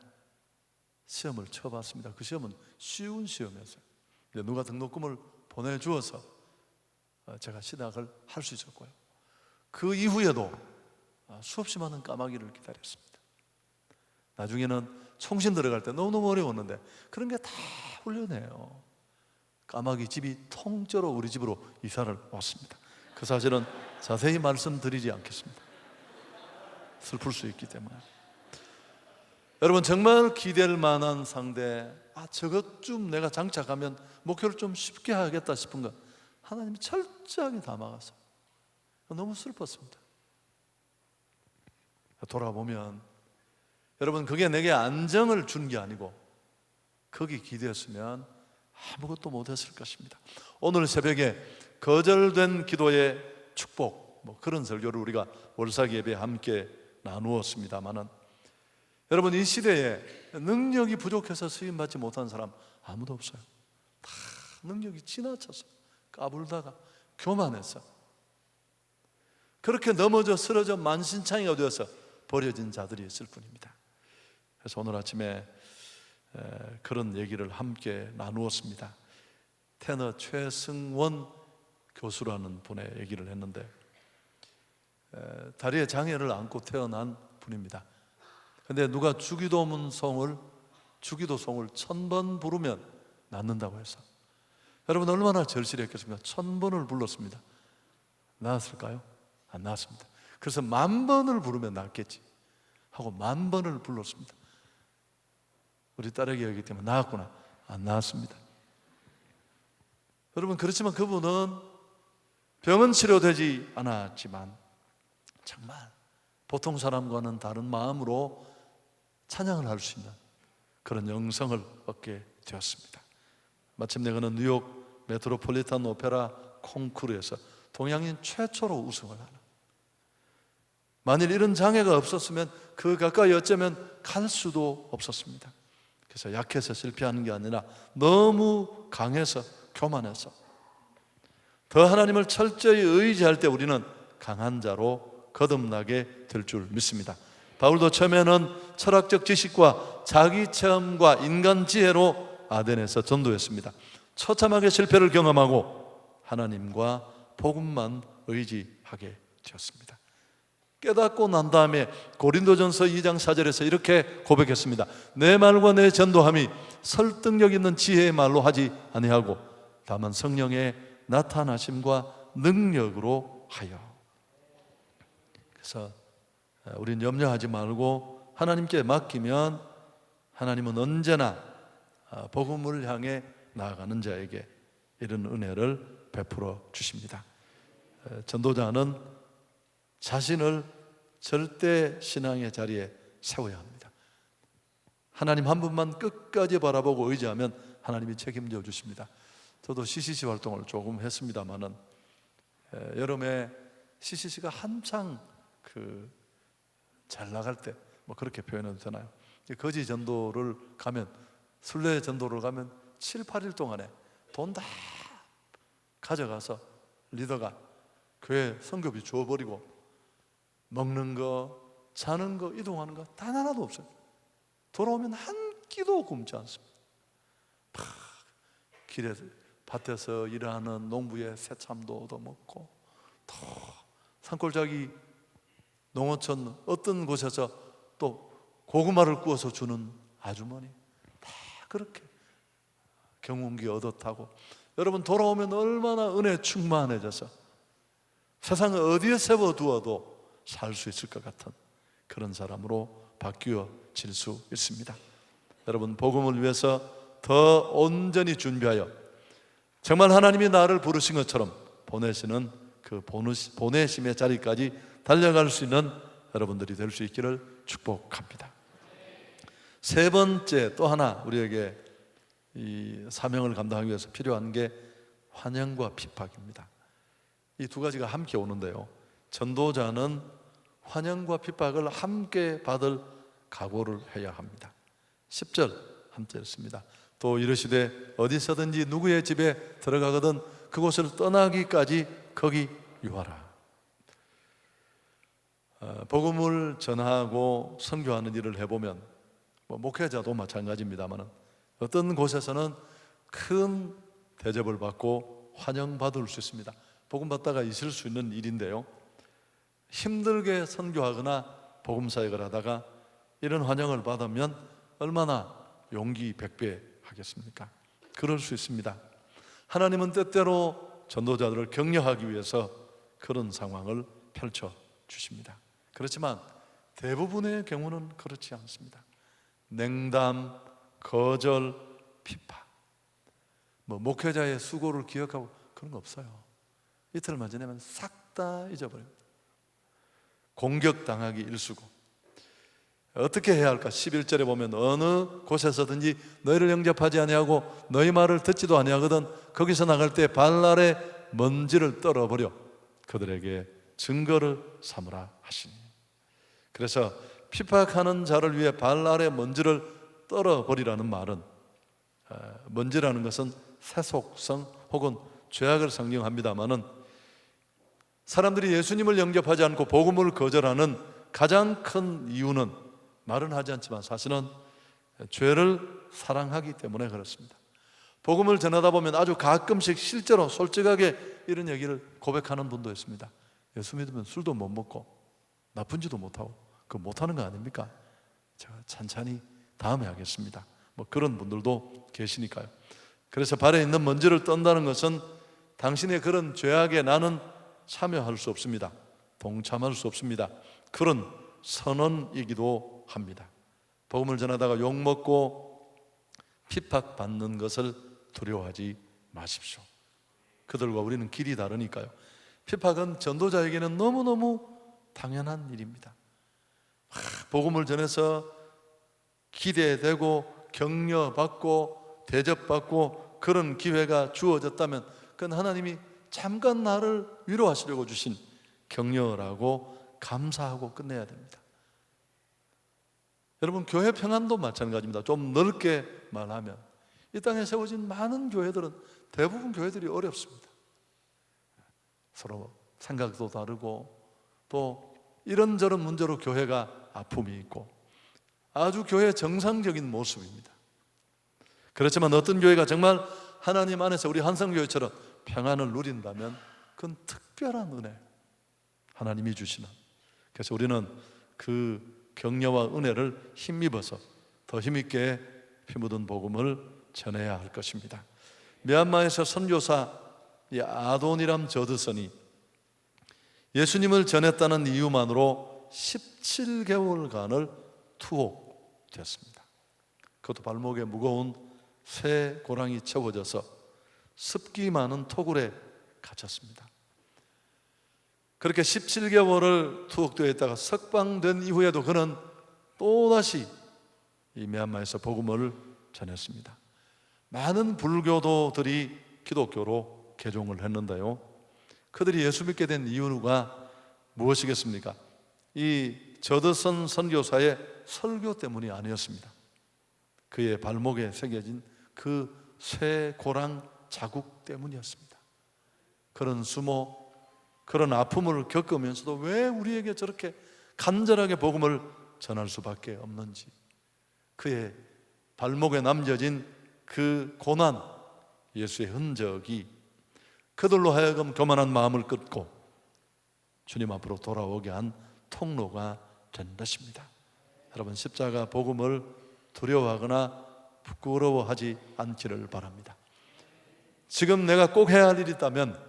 시험을 쳐봤습니다. 그 시험은 쉬운 시험이었어요. 누가 등록금을 보내주어서 제가 신학을 할 수 있었고요. 그 이후에도 수없이 많은 까마귀를 기다렸습니다. 나중에는 총신 들어갈 때 너무너무 어려웠는데 그런 게 다 훈련해요. 까마귀 집이 통째로 우리 집으로 이사를 왔습니다. 그 사실은 자세히 말씀드리지 않겠습니다. 슬플 수 있기 때문에. 여러분, 정말 기댈 만한 상대, 저것 좀 내가 장착하면 목표를 좀 쉽게 하겠다 싶은 것 하나님이 철저하게 다 막았어요. 너무 슬펐습니다. 돌아보면 여러분, 그게 내게 안정을 준 게 아니고 거기 기대었으면 아무것도 못했을 것입니다. 오늘 새벽에 거절된 기도의 축복, 그런 설교를 우리가 월삭 예배에 함께 나누었습니다만은 여러분, 이 시대에 능력이 부족해서 쓰임받지 못한 사람 아무도 없어요. 다 능력이 지나쳐서 까불다가 교만해서 그렇게 넘어져 쓰러져 만신창이가 되어서 버려진 자들이 있을 뿐입니다. 그래서 오늘 아침에 그런 얘기를 함께 나누었습니다. 테너 최승원 교수라는 분의 얘기를 했는데 다리에 장애를 안고 태어난 분입니다. 근데 누가 주기도송을 1000번 부르면 낫는다고 해서 여러분, 얼마나 절실했겠습니까? 1000번을 불렀습니다. 나았을까요? 안 나았습니다. 그래서 10,000번을 부르면 낫겠지 하고 10,000번을 불렀습니다. 우리 딸에게 여기 때문에 나았구나. 안 나았습니다. 여러분, 그렇지만 그분은 병은 치료되지 않았지만 정말 보통 사람과는 다른 마음으로 찬양을 할 수 있는 그런 영성을 얻게 되었습니다. 마침내 그는 뉴욕 메트로폴리탄 오페라 콩쿠르에서 동양인 최초로 우승을 하는, 만일 이런 장애가 없었으면 그 가까이 어쩌면 갈 수도 없었습니다. 그래서 약해서 실패하는 게 아니라 너무 강해서, 교만해서, 더 하나님을 철저히 의지할 때 우리는 강한 자로 거듭나게 될 줄 믿습니다. 바울도 처음에는 철학적 지식과 자기 체험과 인간 지혜로 아덴에서 전도했습니다. 처참하게 실패를 경험하고 하나님과 복음만 의지하게 되었습니다. 깨닫고 난 다음에 고린도전서 2장 4절에서 이렇게 고백했습니다. 내 말과 내 전도함이 설득력 있는 지혜의 말로 하지 아니하고 다만 성령의 나타나심과 능력으로 하여. 그래서 우린 염려하지 말고 하나님께 맡기면 하나님은 언제나 복음을 향해 나아가는 자에게 이런 은혜를 베풀어 주십니다. 전도자는 자신을 절대 신앙의 자리에 세워야 합니다. 하나님 한 분만 끝까지 바라보고 의지하면 하나님이 책임져 주십니다. 저도 CCC 활동을 조금 했습니다마는 여름에 CCC가 한창 잘 나갈 때, 뭐 그렇게 표현해도 되나요? 거지 전도를 가면, 순례 전도를 가면 7, 8일 동안에 돈 다 가져가서 리더가 교회 선교비 줘버리고 먹는 거, 자는 거, 이동하는 거 단 하나도 없어요. 돌아오면 한 끼도 굶지 않습니다. 길에 밭에서 일하는 농부의 새참도 얻어먹고, 또 산골짜기 농어촌 어떤 곳에서 또 고구마를 구워서 주는 아주머니, 다 그렇게 경운기 얻어 타고, 여러분 돌아오면 얼마나 은혜 충만해져서 세상을 어디에 세워두어도 살 수 있을 것 같은 그런 사람으로 바뀌어질 수 있습니다. 여러분, 복음을 위해서 더 온전히 준비하여 정말 하나님이 나를 부르신 것처럼 보내시는 그 보내심의 자리까지 달려갈 수 있는 여러분들이 될 수 있기를 축복합니다. 세 번째, 또 하나 우리에게 이 사명을 감당하기 위해서 필요한 게 환영과 핍박입니다. 이 두 가지가 함께 오는데요, 전도자는 환영과 핍박을 함께 받을 각오를 해야 합니다. 10절 함께 읽습니다. 또 이르시되 어디서든지 누구의 집에 들어가거든 그곳을 떠나기까지 거기 유하라. 복음을 전하고 선교하는 일을 해보면, 목회자도 마찬가지입니다만 어떤 곳에서는 큰 대접을 받고 환영받을 수 있습니다. 복음 받다가 있을 수 있는 일인데요, 힘들게 선교하거나 복음 사역을 하다가 이런 환영을 받으면 얼마나 용기 100배 하겠습니까? 그럴 수 있습니다. 하나님은 때때로 전도자들을 격려하기 위해서 그런 상황을 펼쳐 주십니다. 그렇지만 대부분의 경우는 그렇지 않습니다. 냉담, 거절, 핍박, 목회자의 수고를 기억하고 그런 거 없어요. 이틀만 지나면 싹 다 잊어버립니다. 공격당하기 일쑤고. 어떻게 해야 할까? 11절에 보면 어느 곳에서든지 너희를 영접하지 아니하고 너희 말을 듣지도 아니하거든 거기서 나갈 때 발날에 먼지를 떨어버려 그들에게 증거를 삼으라 하시니. 그래서 핍박하는 자를 위해 발날에 먼지를 떨어버리라는 말은, 먼지라는 것은 세속성 혹은 죄악을 상징합니다마는 사람들이 예수님을 영접하지 않고 복음을 거절하는 가장 큰 이유는, 말은 하지 않지만 사실은 죄를 사랑하기 때문에 그렇습니다. 복음을 전하다 보면 아주 가끔씩 실제로 솔직하게 이런 얘기를 고백하는 분도 있습니다. 예수 믿으면 술도 못 먹고 나쁜 짓도 못하고 그거 못하는 거 아닙니까? 제가 찬찬히 다음에 하겠습니다. 그런 분들도 계시니까요. 그래서 발에 있는 먼지를 떤다는 것은 당신의 그런 죄악에 나는 참여할 수 없습니다. 동참할 수 없습니다. 그런 선언이기도 합니다. 복음을 전하다가 욕먹고 핍박받는 것을 두려워하지 마십시오. 그들과 우리는 길이 다르니까요. 핍박은 전도자에게는 너무너무 당연한 일입니다. 복음을 전해서 기대되고 격려받고 대접받고 그런 기회가 주어졌다면 그건 하나님이 잠깐 나를 위로하시려고 주신 격려라고 감사하고 끝내야 됩니다. 여러분, 교회 평안도 마찬가지입니다. 좀 넓게 말하면 이 땅에 세워진 많은 교회들은 대부분 교회들이 어렵습니다. 서로 생각도 다르고 또 이런저런 문제로 교회가 아픔이 있고 아주 교회의 정상적인 모습입니다. 그렇지만 어떤 교회가 정말 하나님 안에서 우리 한성교회처럼 평안을 누린다면 그건 특별한 은혜, 하나님이 주시는. 그래서 우리는 그 격려와 은혜를 힘입어서 더 힘있게 피묻은 복음을 전해야 할 것입니다. 미얀마에서 선교사 아도니람 저드선이 예수님을 전했다는 이유만으로 17개월간을 투옥됐습니다. 그것도 발목에 무거운 쇠 고랑이 채워져서 습기 많은 토굴에 갇혔습니다. 그렇게 17개월을 투옥되어 있다가 석방된 이후에도 그는 또다시 이 미얀마에서 복음을 전했습니다. 많은 불교도들이 기독교로 개종을 했는데요, 그들이 예수 믿게 된 이유가 무엇이겠습니까? 이 저드선 선교사의 설교 때문이 아니었습니다. 그의 발목에 새겨진 그 쇠 고랑 자국 때문이었습니다. 그런 수모, 그런 아픔을 겪으면서도 왜 우리에게 저렇게 간절하게 복음을 전할 수밖에 없는지, 그의 발목에 남겨진 그 고난, 예수의 흔적이 그들로 하여금 교만한 마음을 끊고 주님 앞으로 돌아오게 한 통로가 된 것입니다. 여러분, 십자가 복음을 두려워하거나 부끄러워하지 않기를 바랍니다. 지금 내가 꼭 해야 할 일이 있다면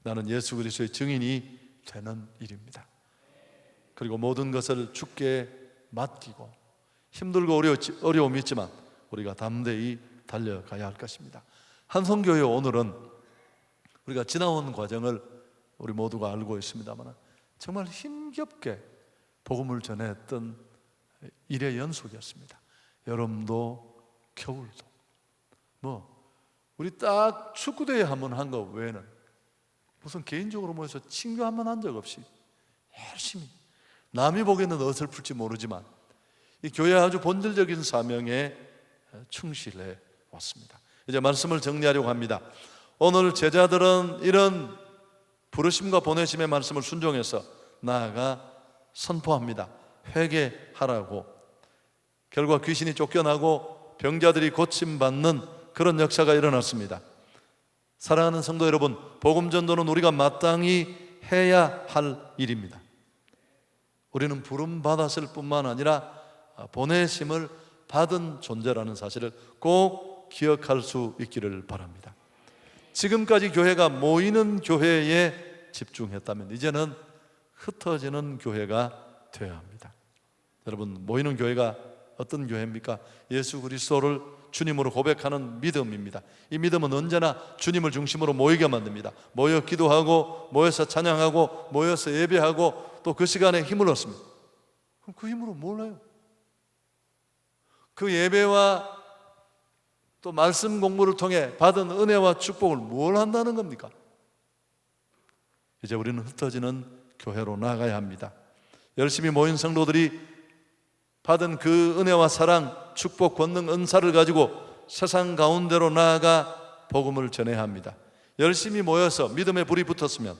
나는 예수 그리스도의 증인이 되는 일입니다. 그리고 모든 것을 주께 맡기고 힘들고 어려움이 있지만 우리가 담대히 달려가야 할 것입니다. 한성교회 오늘은 우리가 지나온 과정을 우리 모두가 알고 있습니다만 정말 힘겹게 복음을 전했던 일의 연속이었습니다. 여름도 겨울도 우리 딱 축구대회 한번 한 거 외에는 무슨 개인적으로 모여서 친교 한번 한 적 없이 열심히, 남이 보기에는 어설플지 모르지만 이 교회 아주 본질적인 사명에 충실해 왔습니다. 이제 말씀을 정리하려고 합니다. 오늘 제자들은 이런 부르심과 보내심의 말씀을 순종해서 나아가 선포합니다. 회개하라고. 결과 귀신이 쫓겨나고 병자들이 고침받는 그런 역사가 일어났습니다. 사랑하는 성도 여러분, 복음 전도는 우리가 마땅히 해야 할 일입니다. 우리는 부름 받았을 뿐만 아니라 보내심을 받은 존재라는 사실을 꼭 기억할 수 있기를 바랍니다. 지금까지 교회가 모이는 교회에 집중했다면 이제는 흩어지는 교회가 되어야 합니다. 여러분, 모이는 교회가 어떤 교회입니까? 예수 그리스도를 주님으로 고백하는 믿음입니다. 이 믿음은 언제나 주님을 중심으로 모이게 만듭니다. 모여 기도하고 모여서 찬양하고 모여서 예배하고 또 그 시간에 힘을 얻습니다. 그럼 그 힘으로 뭘 해요? 그 예배와 또 말씀 공부를 통해 받은 은혜와 축복을 뭘 한다는 겁니까? 이제 우리는 흩어지는 교회로 나아가야 합니다. 열심히 모인 성도들이 받은 그 은혜와 사랑, 축복, 권능, 은사를 가지고 세상 가운데로 나아가 복음을 전해야 합니다. 열심히 모여서 믿음에 불이 붙었으면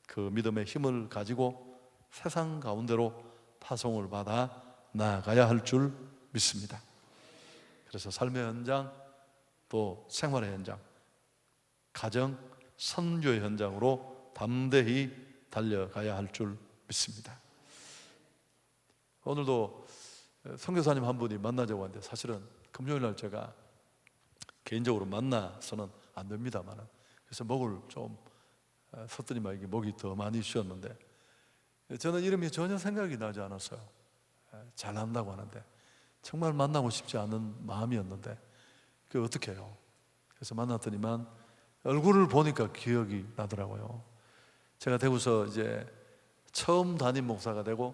그 믿음의 힘을 가지고 세상 가운데로 파송을 받아 나아가야 할 줄 믿습니다. 그래서 삶의 현장, 또 생활의 현장, 가정, 선교의 현장으로 담대히 달려가야 할 줄 믿습니다. 오늘도 선교사님 한 분이 만나자고 하는데 사실은 금요일날 제가 개인적으로 만나서는 안 됩니다만 그래서 목을 좀 섰더니 막 목이 더 많이 쉬었는데 저는 이름이 전혀 생각이 나지 않았어요. 잘한다고 하는데 정말 만나고 싶지 않은 마음이었는데 그 어떻게 해요? 그래서 만났더니만 얼굴을 보니까 기억이 나더라고요. 제가 대구서 이제 처음 담임 목사가 되고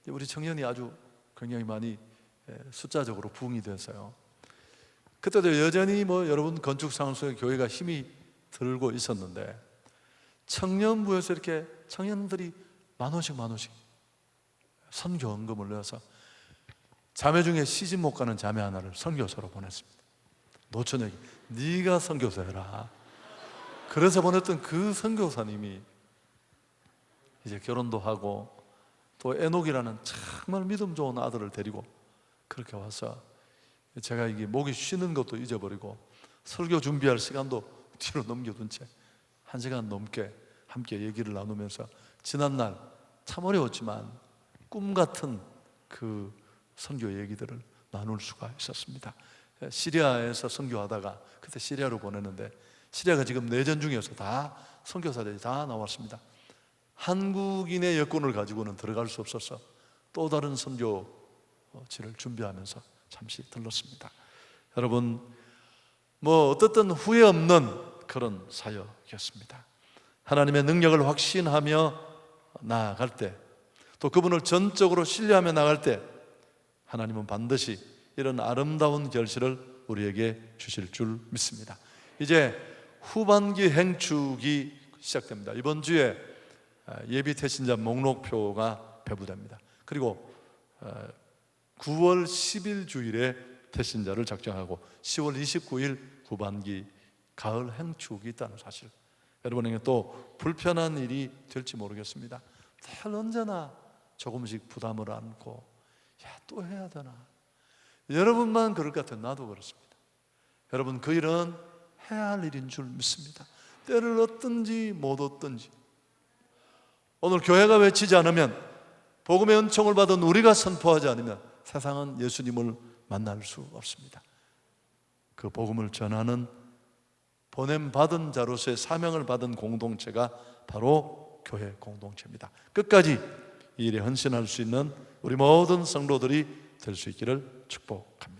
우리 청년이 아주 굉장히 많이 숫자적으로 부흥이 됐어요. 그때도 여전히 뭐 여러분 건축상을 속에 교회가 힘이 들고 있었는데 청년부에서 이렇게 청년들이 만 원씩 선교헌금을 내어서 자매 중에 시집 못 가는 자매 하나를 선교사로 보냈습니다. 노처녀에게 네가 선교사 해라. 그래서 보냈던 그 선교사님이 이제 결혼도 하고 또 에녹이라는 정말 믿음 좋은 아들을 데리고 그렇게 와서 제가 이게 목이 쉬는 것도 잊어버리고 설교 준비할 시간도 뒤로 넘겨둔 채 1시간 넘게 함께 얘기를 나누면서 지난날 참 어려웠지만 꿈 같은 그 선교 얘기들을 나눌 수가 있었습니다. 시리아에서 선교하다가 그때 시리아로 보냈는데 시리아가 지금 내전 중이어서 다 선교사들이 다 나왔습니다. 한국인의 여권을 가지고는 들어갈 수 없어서 또 다른 선교지를 준비하면서 잠시 들렀습니다. 여러분 뭐 어떻든 후회 없는 그런 사역이었습니다. 하나님의 능력을 확신하며 나아갈 때 또 그분을 전적으로 신뢰하며 나갈 때 하나님은 반드시 이런 아름다운 결실을 우리에게 주실 줄 믿습니다. 이제 후반기 행축이 시작됩니다. 이번 주에 예비 태신자 목록표가 배부됩니다. 그리고 9월 10일 주일에 태신자를 작정하고 10월 29일 후반기 가을 행축이 있다는 사실, 여러분에게 또 불편한 일이 될지 모르겠습니다. 늘 언제나 조금씩 부담을 안고 또 해야 되나, 여러분만 그럴 것 같아요. 나도 그렇습니다. 여러분 그 일은 해야 할 일인 줄 믿습니다. 때를 얻든지 못 얻든지 오늘 교회가 외치지 않으면, 복음의 은총을 받은 우리가 선포하지 않으면 세상은 예수님을 만날 수 없습니다. 그 복음을 전하는 보냄받은 자로서의 사명을 받은 공동체가 바로 교회 공동체입니다. 끝까지 이 일에 헌신할 수 있는 우리 모든 성도들이 될 수 있기를 축복합니다.